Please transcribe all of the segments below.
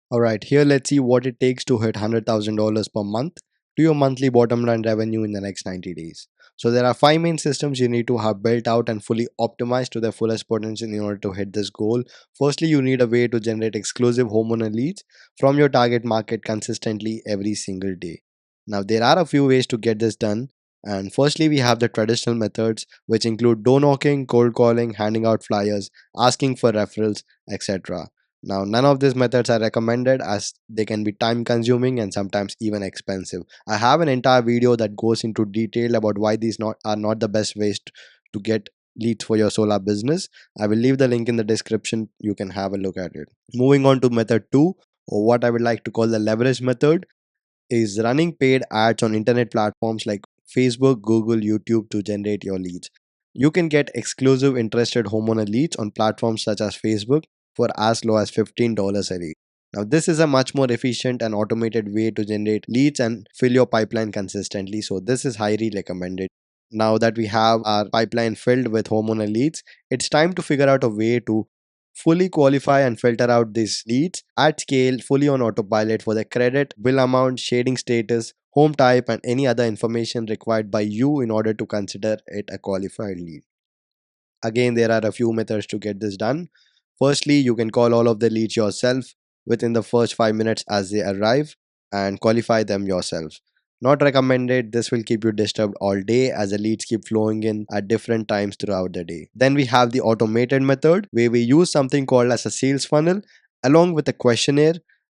Alright, here let's see what it takes to hit $100,000 per month to your monthly bottom line revenue in the next 90 days. So there are five main systems you need to have built out and fully optimized to their fullest potential in order to hit this goal. Firstly, you need a way to generate exclusive homeowner leads from your target market consistently every single day. Now there are a few ways to get this done. And firstly, we have the traditional methods, which include door knocking, cold calling, handing out flyers, asking for referrals, etc. Now, none of these methods are recommended as they can be time consuming and sometimes even expensive. I have an entire video that goes into detail about why these are not the best ways to get leads for your solar business. I will leave the link in the description. You can have a look at it. Moving on to method 2, or what I would like to call the leverage method, is running paid ads on internet platforms like Facebook, Google, YouTube to generate your leads. You can get exclusive interested homeowner leads on platforms such as Facebook for as low as $15 a lead. Now, this is a much more efficient and automated way to generate leads and fill your pipeline consistently. So, this is highly recommended. Now that we have our pipeline filled with homeowner leads, it's time to figure out a way to fully qualify and filter out these leads at scale fully on autopilot for the credit, bill amount, shading status, home type, and any other information required by you in order to consider it a qualified lead. Again, there are a few methods to get this done. Firstly, you can call all of the leads yourself within the first 5 minutes as they arrive and qualify them yourself. Not recommended, this will keep you disturbed all day as the leads keep flowing in at different times throughout the day. Then we have the automated method where we use something called as a sales funnel along with a questionnaire,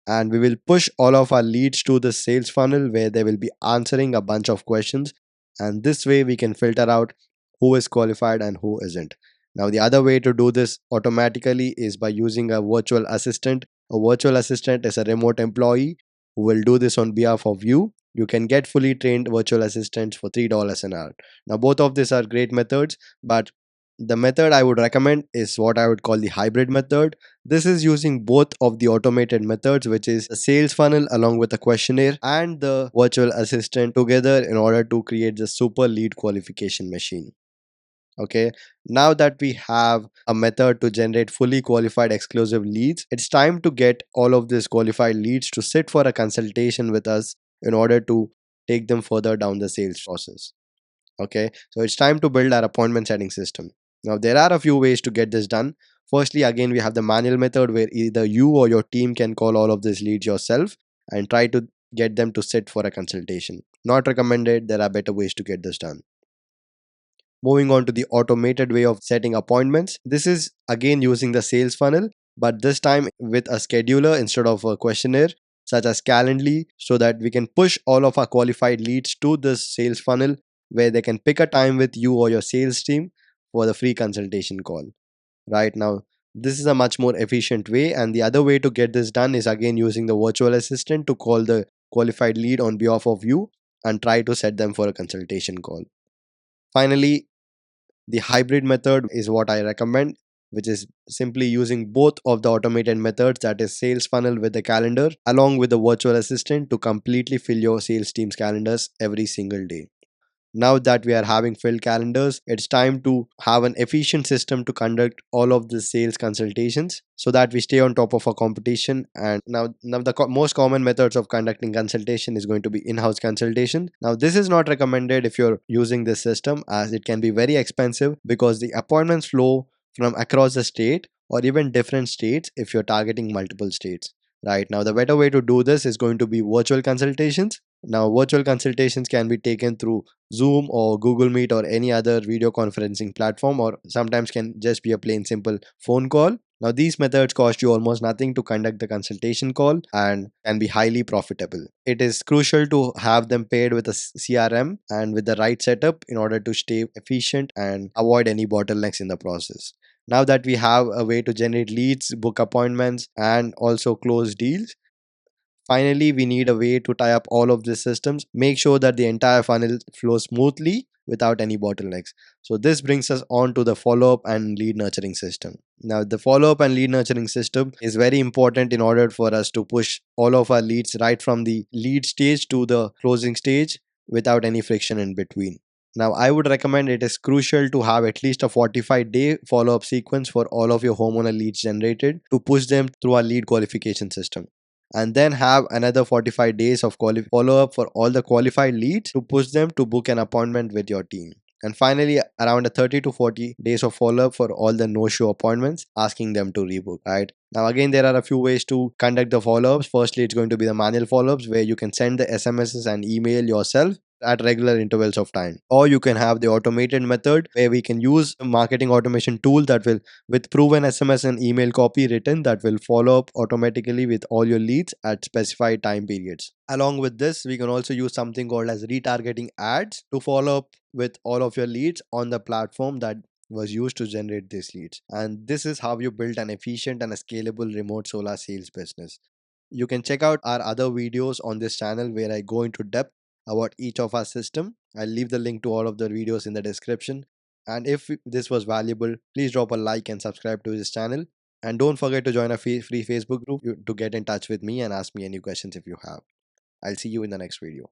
and we will push all of our leads to the sales funnel where they will be answering a bunch of questions, and this way we can filter out who is qualified and who isn't. Now, the other way to do this automatically is by using a virtual assistant. A virtual assistant is a remote employee who will do this on behalf of you. You can get fully trained virtual assistants for $3 an hour. Now, both of these are great methods, but the method I would recommend is what I would call the hybrid method. This is using both of the automated methods, which is a sales funnel along with a questionnaire and the virtual assistant together in order to create the super lead qualification machine. Okay, now that we have a method to generate fully qualified exclusive leads, it's time to get all of these qualified leads to sit for a consultation with us in order to take them further down the sales process. Okay, so it's time to build our appointment setting system. Now, there are a few ways to get this done. Firstly, again, we have the manual method where either you or your team can call all of these leads yourself and try to get them to sit for a consultation. Not recommended, there are better ways to get this done. Moving on to the automated way of setting appointments. This is again using the sales funnel, but this time with a scheduler instead of a questionnaire, such as Calendly, so that we can push all of our qualified leads to this sales funnel where they can pick a time with you or your sales team for the free consultation call. Right now, this is a much more efficient way, and the other way to get this done is again using the virtual assistant to call the qualified lead on behalf of you and try to set them for a consultation call. Finally, the hybrid method is what I recommend, which is simply using both of the automated methods, that is sales funnel with the calendar along with the virtual assistant to completely fill your sales team's calendars every single day. Now that we are having filled calendars, it's time to have an efficient system to conduct all of the sales consultations so that we stay on top of our competition. And now the most common methods of conducting consultation is going to be in-house consultation. Now, this is not recommended if you're using this system as it can be very expensive because the appointments flow from across the state or even different states if you're targeting multiple states. Right now, the better way to do this is going to be virtual consultations. Now, virtual consultations can be taken through Zoom or Google Meet or any other video conferencing platform, or sometimes can just be a plain simple phone call. Now, these methods cost you almost nothing to conduct the consultation call and can be highly profitable. It is crucial to have them paired with a CRM and with the right setup in order to stay efficient and avoid any bottlenecks in the process. Now that we have a way to generate leads, book appointments, and also close deals, finally, we need a way to tie up all of these systems, make sure that the entire funnel flows smoothly without any bottlenecks. So this brings us on to the follow-up and lead nurturing system. Now, the follow-up and lead nurturing system is very important in order for us to push all of our leads right from the lead stage to the closing stage without any friction in between. Now, I would recommend it is crucial to have at least a 45-day follow-up sequence for all of your homeowner leads generated to push them through our lead qualification system. and then have another 45 days of follow up for all the qualified leads to push them to book an appointment with your team. And finally, around a 30 to 40 days of follow up for all the no show appointments, asking them to rebook, right? Now, again, there are a few ways to conduct the follow ups. Firstly, it's going to be the manual follow ups where you can send the SMSs and email yourself at regular intervals of time, or you can have the automated method where we can use a marketing automation tool that will, with proven SMS and email copy written, that will follow up automatically with all your leads at specified time periods. Along with this, we can also use something called as retargeting ads to follow up with all of your leads on the platform that was used to generate these leads. And this is how you build an efficient and a scalable remote solar sales business. You can check out our other videos on this channel where I go into depth about each of our system. I'll leave the link to all of the videos in the description. And if this was valuable, please drop a like and subscribe to this channel. And don't forget to join a free Facebook group to get in touch with me and ask me any questions if you have. I'll see you in the next video.